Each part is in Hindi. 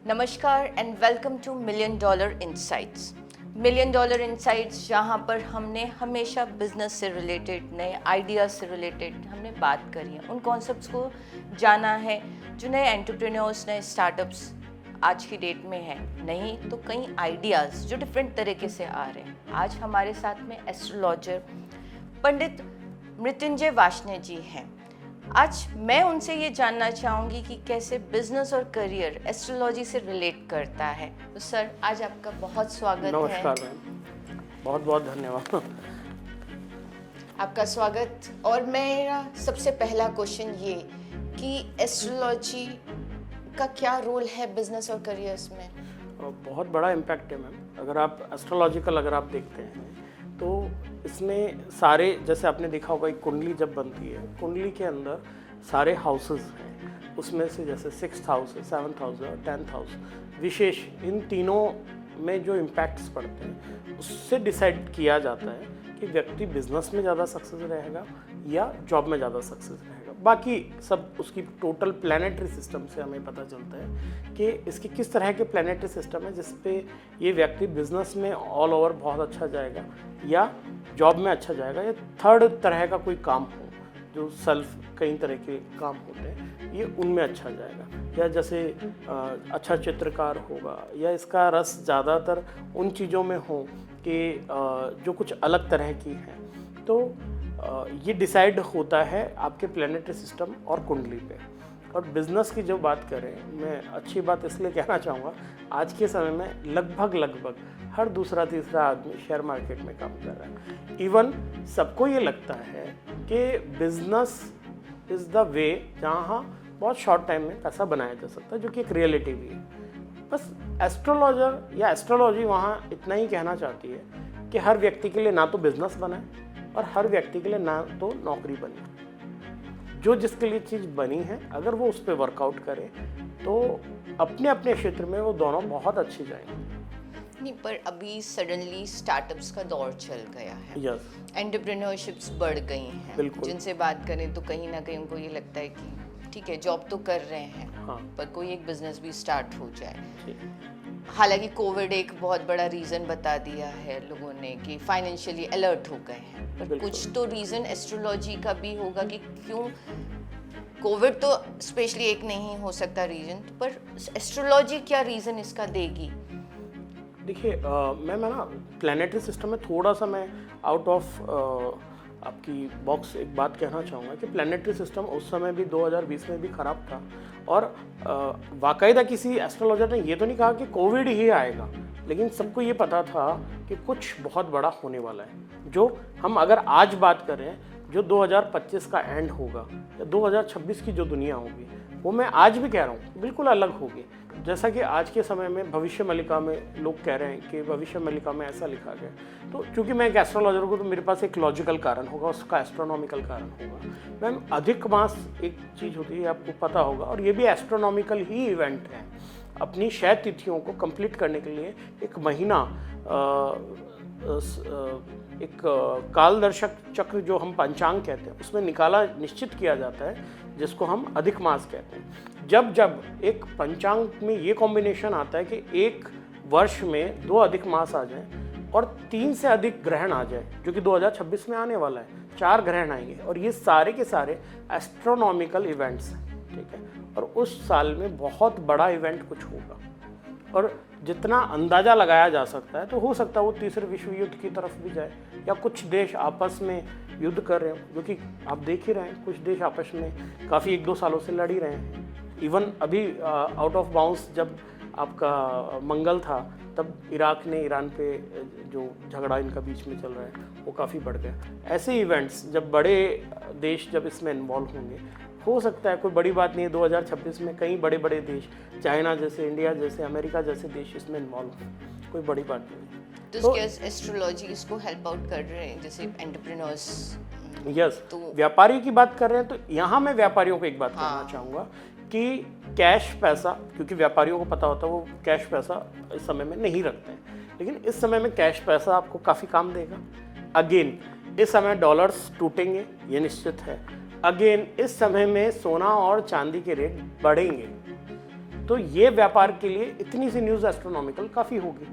नमस्कार and welcome two million dollar insights. Million dollar insights जहाँ पर हमने हमेशा बिजनेस से रिलेटेड, नए आइडियाज़ से रिलेटेड हमने बात करी है, उन कॉन्सेप्ट्स को जाना है जो नए एंटरप्रेन्योर्स, नए स्टार्टअप्स आज की डेट में है, नहीं तो कई आइडियाज़ जो डिफरेंट तरीके से आ रहे हैं। आज हमारे साथ में एस्ट्रोलॉजर पंडित मृत्युंजय वार्ष्णेय जी हैं। आज मैं उनसे ये जानना चाहूँगी कि कैसे बिजनेस और करियर एस्ट्रोलॉजी से रिलेट करता है। तो सर, आज आपका बहुत स्वागत है। नमस्कार मैम, बहुत बहुत धन्यवाद आपका स्वागत। और मेरा सबसे पहला क्वेश्चन ये कि एस्ट्रोलॉजी का क्या रोल है बिजनेस और करियर्स में? बहुत बड़ा इम्पैक्ट है मैम। अगर आप एस्ट्रोलॉजिकल अगर आप देखते हैं तो इसमें सारे, जैसे आपने देखा होगा एक कुंडली जब बनती है, कुंडली के अंदर सारे हाउसेस हैं, उसमें से जैसे 6th हाउस है, 7th हाउस है और 10th हाउस विशेष, इन तीनों में जो इम्पैक्ट्स पड़ते हैं उससे डिसाइड किया जाता है कि व्यक्ति बिजनेस में ज़्यादा सक्सेस रहेगा या जॉब में ज़्यादा सक्सेस रहेगा। बाकी सब उसकी टोटल प्लानिटरी सिस्टम से हमें पता चलता है कि इसके किस तरह के प्लानिटरी सिस्टम है जिस पे ये व्यक्ति बिजनेस में ऑल ओवर बहुत अच्छा जाएगा या जॉब में अच्छा जाएगा, या थर्ड तरह का कोई काम हो जो सेल्फ कई तरह के काम होते हैं ये उनमें अच्छा जाएगा, या जैसे अच्छा चित्रकार होगा, या इसका रस ज़्यादातर उन चीज़ों में हो कि जो कुछ अलग तरह की हैं। तो ये डिसाइड होता है आपके प्लानिटरी सिस्टम और कुंडली पे। और बिज़नेस की जो बात करें, मैं अच्छी बात इसलिए कहना चाहूँगा, आज के समय में लगभग हर दूसरा तीसरा आदमी शेयर मार्केट में काम कर रहा है। इवन सबको ये लगता है कि बिज़नेस इज़ द वे जहाँ बहुत शॉर्ट टाइम में पैसा बनाया जा सकता है, जो कि एक रियलिटी भी है। बस एस्ट्रोलॉजर या एस्ट्रोलॉजी वहाँ इतना ही कहना चाहती है कि हर व्यक्ति के लिए ना तो बिज़नेस बनाए और हर व्यक्ति के लिए ना तो नौकरी बने। जो जिसके लिए चीज़ बनी है, अगर वो उस पर वर्कआउट करे तो अपने अपने क्षेत्र में वो दोनों बहुत अच्छी जाएंगे। नहीं, पर अभी सडनली स्टार्टअप्स का दौर चल गया है। यस, एंटरप्रेन्योरशिप्स बढ़ गई हैं। बिल्कुल। जिनसे बात करें तो कहीं ना कहीं उनको ये लगता है कि ठीक है, जॉब तो कर रहे हैं, हाँ, पर कोई एक बिजनेस भी स्टार्ट हो जाए। ठीक। हालांकि कोविड एक बहुत बड़ा रीज़न बता दिया है लोगों ने कि फाइनेंशियली अलर्ट हो गए हैं, पर कुछ तो रीज़न एस्ट्रोलॉजी का भी होगा कि क्यों कोविड तो स्पेशली एक नहीं हो सकता रीज़न, पर एस्ट्रोलॉजी क्या रीज़न इसका देगी? देखिए मैं ना प्लानिटरी सिस्टम में थोड़ा सा मैं आउट ऑफ आपकी बॉक्स एक बात कहना चाहूँगा कि प्लानिटरी सिस्टम उस समय भी 2020 में भी ख़राब था। और बाकायदा किसी एस्ट्रोलॉजर ने ये तो नहीं कहा कि कोविड ही आएगा, लेकिन सबको ये पता था कि कुछ बहुत बड़ा होने वाला है। जो हम अगर आज बात करें, जो 2025 का एंड होगा या 2026 की जो दुनिया होगी, वो मैं आज भी कह रहा हूँ बिल्कुल अलग होगी। जैसा कि आज के समय में भविष्य मलिका में लोग कह रहे हैं कि भविष्य मलिका में ऐसा लिखा गया, तो चूंकि मैं एक एस्ट्रोलॉजर हूँ तो मेरे पास एक लॉजिकल कारण होगा, उसका एस्ट्रोनॉमिकल कारण होगा। मैम, अधिक मास एक चीज़ होती है, आपको पता होगा, और ये भी एस्ट्रोनॉमिकल ही इवेंट है। अपनी क्षय तिथियों को कंप्लीट करने के लिए एक महीना एक कालदर्शक चक्र जो हम पंचांग कहते हैं उसमें निकाला निश्चित किया जाता है, जिसको हम अधिक मास कहते हैं। जब जब एक पंचांग में ये कॉम्बिनेशन आता है कि एक वर्ष में 2 अधिक मास आ जाएं और 3 से अधिक ग्रहण आ जाए, जो कि 2026 में आने वाला है, 4 ग्रहण आएंगे, और ये सारे के सारे एस्ट्रोनॉमिकल इवेंट्स हैं, ठीक है। और उस साल में बहुत बड़ा इवेंट कुछ होगा, और जितना अंदाज़ा लगाया जा सकता है, तो हो सकता है वो तीसरे विश्व युद्ध की तरफ भी जाए, या कुछ देश आपस में युद्ध कर रहे हो, जो कि आप देख ही रहे हैं, कुछ देश आपस में काफ़ी 1-2 सालों से लड़ ही रहे हैं। इवन अभी आउट ऑफ बाउंस जब आपका मंगल था, तब इराक ने ईरान पे जो झगड़ा इनका बीच में चल रहा है वो काफ़ी बढ़ गया। ऐसे इवेंट्स जब बड़े देश जब इसमें इन्वॉल्व होंगे, हो सकता है, कोई बड़ी बात नहीं है, 2026 में कई बड़े बड़े देश, चाइना जैसे, इंडिया जैसे, अमेरिका जैसे देश इसमें इन्वॉल्व हैं, कोई बड़ी बात नहीं। तो एस्ट्रोलॉजी इसको हेल्प आउट कर रहे हैं, जैसे एंटरप्रेन्योर्स? यस, तो व्यापारी की बात कर रहे हैं, तो यहाँ मैं व्यापारियों को एक बात कहना चाहूँगा कि कैश पैसा, क्योंकि व्यापारियों को पता होता है वो कैश पैसा इस समय में नहीं रखते हैं, लेकिन इस समय में कैश पैसा आपको काफ़ी काम देगा। अगेन इस समय डॉलर्स टूटेंगे, ये निश्चित है। अगेन इस समय में सोना और चांदी के रेट बढ़ेंगे, तो ये व्यापार के लिए इतनी सी न्यूज़ एस्ट्रोनॉमिकल काफ़ी होगी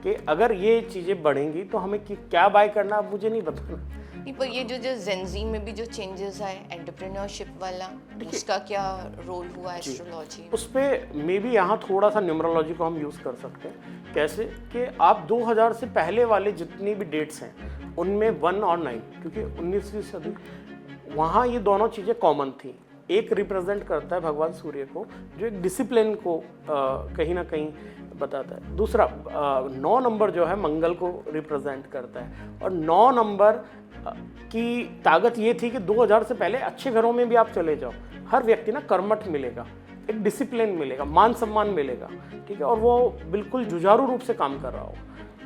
कि अगर ये चीज़ें बढ़ेंगी तो हमें क्या बाय करना, अब मुझे नहीं बताना। नहीं, पर ये जो जेनजी में भी जो चेंजेस आए एंटरप्रेन्योरशिप वाला, उसका क्या रोल हुआ एस्ट्रोलॉजी? उस पर मे बी यहाँ थोड़ा सा न्यूमरोलॉजी को हम यूज़ कर सकते हैं। कैसे कि आप 2000 से पहले वाले जितनी भी डेट्स हैं उनमें 1 और 9, क्योंकि 19वीं सदी वहाँ ये दोनों चीज़ें कॉमन थी। एक रिप्रेजेंट करता है भगवान सूर्य को, जो एक डिसिप्लिन को कहीं ना कहीं बताता है। दूसरा 9 नंबर जो है मंगल को रिप्रेजेंट करता है, और 9 नंबर की ताकत ये थी कि 2000 से पहले अच्छे घरों में भी आप चले जाओ, हर व्यक्ति ना कर्मठ मिलेगा, एक डिसिप्लिन मिलेगा, मान सम्मान मिलेगा, ठीक है, और वो बिल्कुल जुझारू रूप से काम कर रहा हो।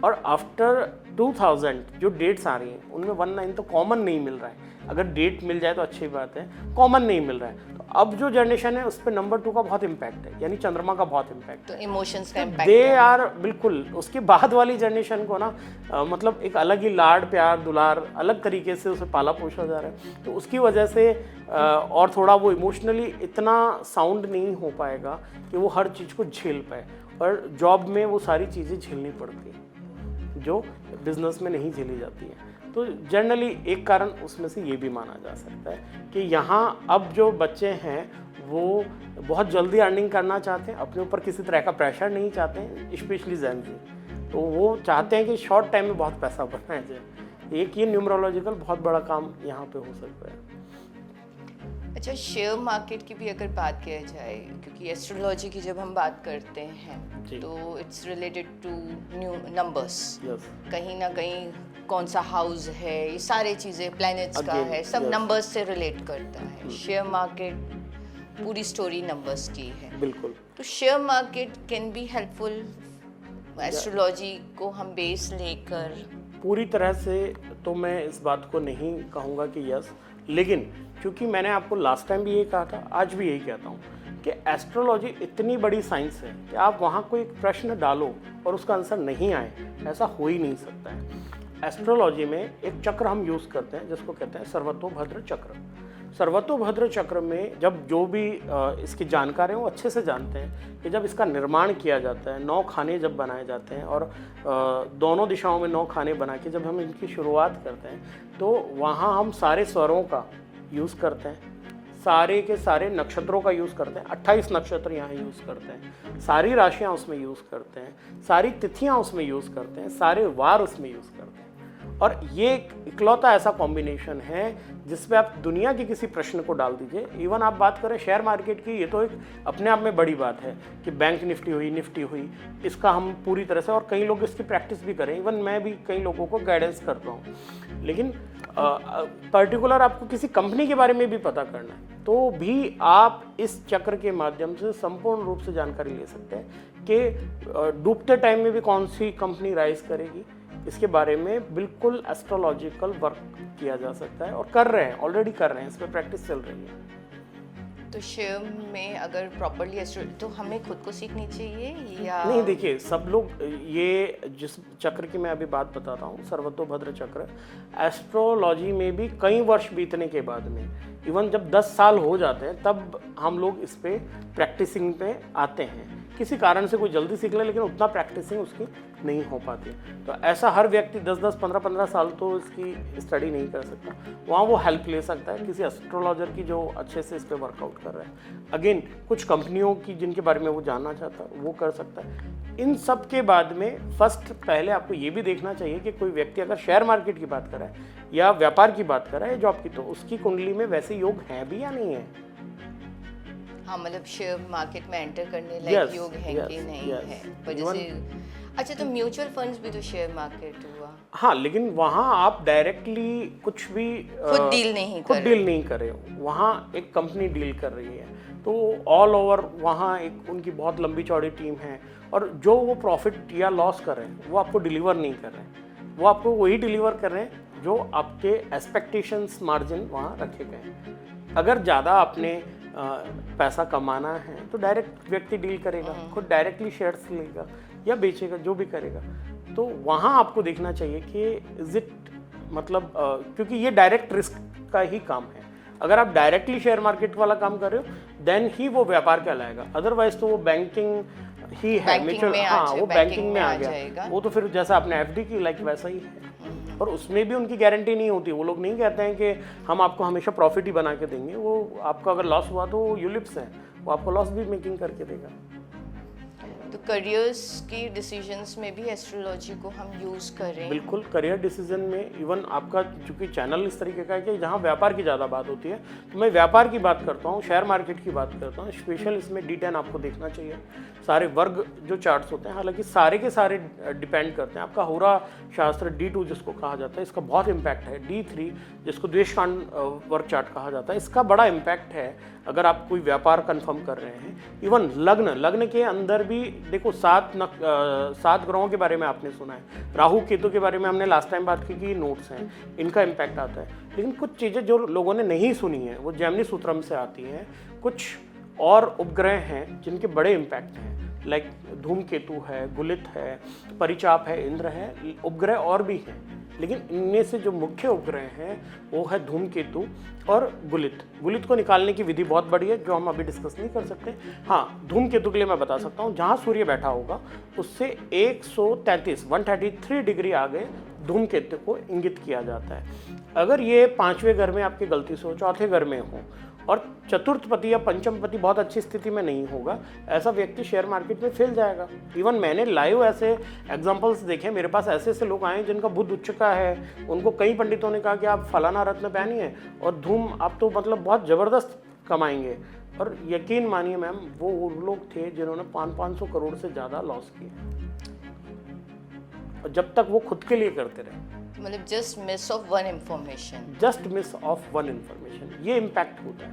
और आफ्टर 2000 जो डेट्स आ रही हैं उनमें 19 तो कॉमन नहीं मिल रहा है। अगर डेट मिल जाए तो अच्छी बात है, कॉमन नहीं मिल रहा है। तो अब जो जनरेशन है उस पर नंबर 2 का बहुत इम्पैक्ट है, यानी चंद्रमा का बहुत इम्पैक्ट है, तो इमोशंस का इम्पैक्ट दे आर बिल्कुल। उसके बाद वाली जनरेशन को ना मतलब एक अलग ही लाड प्यार दुलार अलग तरीके से उसे पाला पोसा जा रहा है, तो उसकी वजह से और थोड़ा वो इमोशनली इतना साउंड नहीं हो पाएगा कि वो हर चीज़ को झेल पाए, और जॉब में वो सारी चीज़ें झेलनी पड़ती हैं जो बिजनेस में नहीं झेली जाती है। तो जनरली एक कारण उसमें से ये भी माना जा सकता है कि यहाँ अब जो बच्चे हैं वो बहुत जल्दी अर्निंग करना चाहते हैं, अपने ऊपर किसी तरह का प्रेशर नहीं चाहते हैं, स्पेशली जेन जी। तो वो चाहते हैं कि शॉर्ट टाइम में बहुत पैसा बनाया जाए। एक ये न्यूमरोलॉजिकल बहुत बड़ा काम यहाँ पे हो सकता है। अच्छा, शेयर मार्केट की भी अगर बात किया जाए, क्योंकि एस्ट्रोलॉजी की जब हम बात करते हैं तो it's related to new numbers. कहीं ना कहीं कौन सा हाउस है, ये सारी चीज़ें प्लैनेट्स का है, सब नंबर्स से रिलेट करता है। शेयर मार्केट पूरी स्टोरी नंबर्स की है। बिल्कुल। तो share market can be helpful astrology को हम बेस लेकर? पूरी तरह से तो मैं इस बात को नहीं कहूँगा कि यस, लेकिन क्योंकि मैंने आपको लास्ट टाइम भी यही कहा था, आज भी यही कहता हूँ कि एस्ट्रोलॉजी इतनी बड़ी साइंस है कि आप वहाँ कोई प्रश्न डालो और उसका आंसर नहीं आए, ऐसा हो ही नहीं सकता है। एस्ट्रोलॉजी में एक चक्र हम यूज़ करते हैं जिसको कहते हैं सर्वतोभद्र चक्र। सर्वतोभद्र चक्र में जब जो भी इसकी जानकार हैं वो अच्छे से जानते हैं कि जब इसका निर्माण किया जाता है, 9 खाने जब बनाए जाते हैं और दोनों दिशाओं में 9 खाने बना के जब हम इनकी शुरुआत करते हैं, तो वहाँ हम सारे स्वरों का यूज़ करते हैं, सारे के सारे नक्षत्रों का यूज़ करते हैं। 28 नक्षत्र यहाँ यूज़ करते हैं, सारी राशियाँ उसमें यूज़ करते हैं, सारी तिथियाँ उसमें यूज़ करते हैं, सारे वार उसमें यूज़ करते हैं। और ये एक इकलौता ऐसा कॉम्बिनेशन है जिसमें आप दुनिया के किसी प्रश्न को डाल दीजिए। इवन आप बात करें शेयर मार्केट की, ये तो एक अपने आप में बड़ी बात है कि बैंक निफ्टी हुई, इसका हम पूरी तरह से, और कई लोग इसकी प्रैक्टिस भी करें, इवन मैं भी कई लोगों को गाइडेंस करता हूँ। लेकिन पर्टिकुलर आपको किसी कंपनी के बारे में भी पता करना है तो भी आप इस चक्र के माध्यम से संपूर्ण रूप से जानकारी ले सकते हैं कि डूबते टाइम में भी कौन सी कंपनी राइज करेगी। इसके बारे में बिल्कुल एस्ट्रोलॉजिकल वर्क किया जा सकता है, और कर रहे हैं, ऑलरेडी कर रहे हैं, इस पर प्रैक्टिस चल रही है। तो शेयर में अगर प्रॉपर्ली तो हमें खुद को सीखनी चाहिए या नहीं? देखिए, सब लोग ये जिस चक्र की मैं अभी बात बताता हूँ, सर्वतोभद्र चक्र, एस्ट्रोलॉजी में भी कई वर्ष बीतने के बाद में, इवन जब 10 साल हो जाते हैं तब हम लोग इस पे प्रैक्टिसिंग पे आते हैं। किसी कारण से कोई जल्दी सीख ले, लेकिन उतना प्रैक्टिसिंग उसकी नहीं हो पाती। तो ऐसा हर व्यक्ति 10-10, 15-15 साल तो इसकी स्टडी नहीं कर सकता। वहाँ वो हेल्प ले सकता है किसी एस्ट्रोलॉजर की जो अच्छे से इस पर वर्कआउट कर रहा है। अगेन, कुछ कंपनियों की जिनके बारे में वो जानना चाहता है वो कर सकता है। इन सब के बाद में पहले आपको ये भी देखना चाहिए कि कोई व्यक्ति अगर शेयर मार्केट की बात कर रहा है या व्यापार की बात कर रहा है, जॉब की, तो उसकी कुंडली में वैसे योग है भी या नहीं है। हाँ, मतलब शेयर मार्केट में एंटर करने लायक योग है कि नहीं है। पर जैसे अच्छा, तो म्यूचुअल फंड्स भी तो शेयर मार्केट हुआ। हाँ, लेकिन वहाँ आप डायरेक्टली कुछ भी खुद डील नहीं कर रहे हो, वहाँ एक कंपनी डील कर रही है। तो ऑल ओवर वहाँ एक उनकी बहुत लंबी चौड़ी टीम है, और जो वो प्रॉफिट या लॉस कर रहे हैं वो आपको डिलीवर नहीं कर रहे हैं, वो आपको वही डिलीवर कर रहे हैं जो आपके एक्सपेक्टेशंस मार्जिन वहाँ रखे गए हैं। अगर ज़्यादा आपने पैसा कमाना है तो डायरेक्ट व्यक्ति डील करेगा, खुद डायरेक्टली शेयर्स लेगा या बेचेगा, जो भी करेगा। तो वहाँ आपको देखना चाहिए कि इज इट, मतलब क्योंकि ये डायरेक्ट रिस्क का ही काम है। अगर आप डायरेक्टली शेयर मार्केट वाला काम कर रहे हो देन ही वो व्यापार कहलाएगा, अदरवाइज तो वो बैंकिंग ही है, म्यूचुअल, हाँ वो बैंकिंग में आ गया, वो तो फिर जैसा आपने एफडी की लाइक वैसा ही है। और उसमें भी उनकी गारंटी नहीं होती, वो लोग नहीं कहते हैं कि हम आपको हमेशा प्रॉफिट ही बना के देंगे, वो आपका अगर लॉस हुआ तो यूलिप्स हैं, वो आपको लॉस भी मेकिंग करके देगा। तो करियर्स की डिसीजंस में भी एस्ट्रोलॉजी को हम यूज़ करें? बिल्कुल, करियर डिसीजन में इवन आपका चूंकि चैनल इस तरीके का है कि जहाँ व्यापार की ज़्यादा बात होती है, तो मैं व्यापार की बात करता हूँ, शेयर मार्केट की बात करता हूँ, स्पेशल इसमें D10 आपको देखना चाहिए। सारे वर्ग जो चार्ट्स होते हैं, हालांकि सारे के सारे डिपेंड करते हैं। आपका होरा शास्त्र D2 जिसको कहा जाता है, इसका बहुत इम्पैक्ट है। D3 जिसको द्वेषकांड वर्ग चार्ट कहा जाता है, इसका बड़ा इम्पैक्ट है अगर आप कोई व्यापार कंफर्म कर रहे हैं। इवन लग्न के अंदर भी देखो 7 ग्रहों के बारे में आपने सुना है, राहु केतु के बारे में हमने लास्ट टाइम बात की कि नोट्स हैं, इनका इम्पैक्ट आता है। लेकिन कुछ चीज़ें जो लोगों ने नहीं सुनी है वो जैमिनी सूत्रम से आती हैं। कुछ और उपग्रह हैं जिनके बड़े इम्पैक्ट हैं, लाइक धूमकेतु है, गुलित है, परिचाप है, इंद्र है, उपग्रह और भी हैं, लेकिन इनमें से जो मुख्य उपग्रह हैं वो है धूमकेतु और गुलित। गुलित को निकालने की विधि बहुत बड़ी है जो हम अभी डिस्कस नहीं कर सकते। हाँ, धूमकेतु के लिए मैं बता सकता हूँ, जहाँ सूर्य बैठा होगा उससे 133 डिग्री आगे धूमकेतु को इंगित किया जाता है। अगर ये 5वें घर में आपकी गलती से हो, 4थे घर में हो और चतुर्थ पति या पंचम पति बहुत अच्छी स्थिति में नहीं होगा, ऐसा व्यक्ति शेयर मार्केट में फैल जाएगा। इवन मैंने लाइव ऐसे एग्जांपल्स देखे, मेरे पास ऐसे ऐसे लोग आए जिनका बुध उच्च का है, उनको कई पंडितों ने कहा कि आप फलाना रत्न पहनिए और धूम आप तो मतलब बहुत ज़बरदस्त कमाएंगे। और यकीन मानिए मैम, वो लोग थे जिन्होंने 500 करोड़ से ज़्यादा लॉस किए, और जब तक वो खुद के लिए करते रहे। मतलब just miss of one information, ये इम्पैक्ट होता है।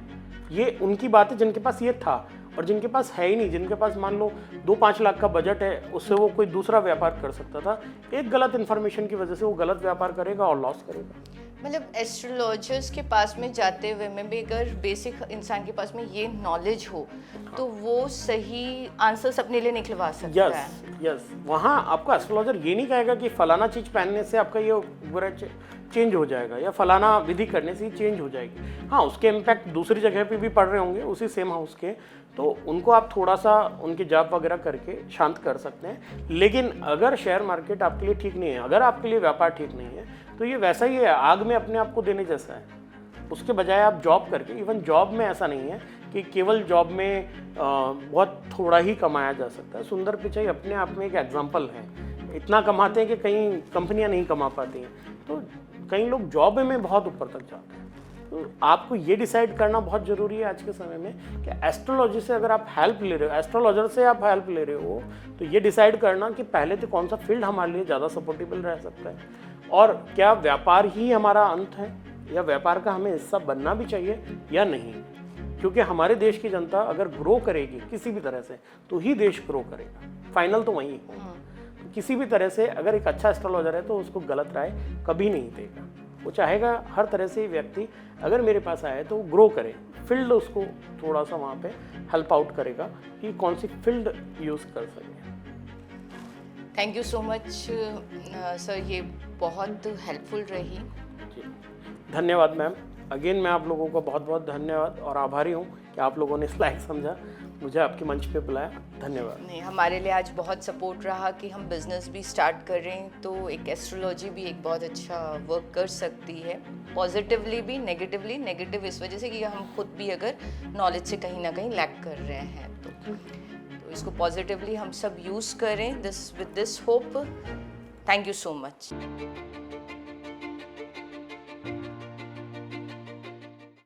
ये उनकी बात है जिनके पास ये था, और जिनके पास है ही नहीं, जिनके पास मान लो 2-5 लाख का बजट है, उससे वो कोई दूसरा व्यापार कर सकता था, एक गलत इन्फॉर्मेशन की वजह से वो गलत व्यापार करेगा और लॉस करेगा। मतलब एस्ट्रोलॉजर्स के पास में जाते हुए में भी अगर बेसिक इंसान के पास में ये नॉलेज हो तो वो सही आंसर्स अपने लिए निकलवा सकता है। यस, वहाँ आपका एस्ट्रोलॉजर ये नहीं कहेगा कि फलाना चीज़ पहनने से आपका ये बुरा चेंज हो जाएगा या फलाना विधि करने से ही चेंज हो जाएगी। हाँ, उसके इम्पैक्ट दूसरी जगह पे भी पड़ रहे होंगे उसी सेम हाउस के, तो उनको आप थोड़ा सा उनके जाप वगैरह करके शांत कर सकते हैं। लेकिन अगर शेयर मार्केट आपके लिए ठीक नहीं है, अगर आपके लिए व्यापार ठीक नहीं है, तो ये वैसा ही है, आग में अपने आप को देने जैसा है। उसके बजाय आप जॉब करके, इवन जॉब में ऐसा नहीं है कि केवल जॉब में बहुत थोड़ा ही कमाया जा सकता है। सुंदर पिचाई अपने आप में एक एग्जाम्पल है, इतना कमाते हैं कि कई कंपनियां नहीं कमा पाती हैं, तो कई लोग जॉब में बहुत ऊपर तक जाते हैं। तो आपको ये डिसाइड करना बहुत ज़रूरी है आज के समय में कि एस्ट्रोलॉजी से अगर आप हेल्प ले रहे हो, एस्ट्रोलॉजर से आप हेल्प ले रहे हो, तो ये डिसाइड करना कि पहले तो कौन सा फील्ड हमारे लिए ज़्यादा सपोर्टेबल रह सकता है, और क्या व्यापार ही हमारा अंत है या व्यापार का हमें हिस्सा बनना भी चाहिए या नहीं। क्योंकि हमारे देश की जनता अगर ग्रो करेगी किसी भी तरह से तो ही देश ग्रो करेगा, फाइनल तो वही होगा। तो किसी भी तरह से अगर एक अच्छा एस्ट्रोलॉजर है तो उसको गलत राय कभी नहीं देगा, वो चाहेगा हर तरह से व्यक्ति अगर मेरे पास आए तो ग्रो करे, फील्ड उसको थोड़ा सा वहाँ पे हेल्प आउट करेगा कि कौन सी फील्ड यूज़ कर सके। Thank you so much sir, ये बहुत हेल्पफुल रही। धन्यवाद मैम, अगेन मैं आप लोगों का बहुत बहुत धन्यवाद और आभारी हूँ कि आप लोगों ने इस लायक समझा, मुझे आपके मंच पे बुलाया। धन्यवाद। नहीं, हमारे लिए आज बहुत सपोर्ट रहा कि हम बिज़नेस भी स्टार्ट करें, तो एक एस्ट्रोलॉजी भी एक बहुत अच्छा वर्क कर सकती है, पॉजिटिवली भी नेगेटिवली। नेगेटिव इस वजह से कि हम खुद भी अगर नॉलेज से कहीं ना कहीं लैक कर रहे हैं, तो इसको पॉजिटिवली हम सब यूज़ करें। With this hope, thank you so much.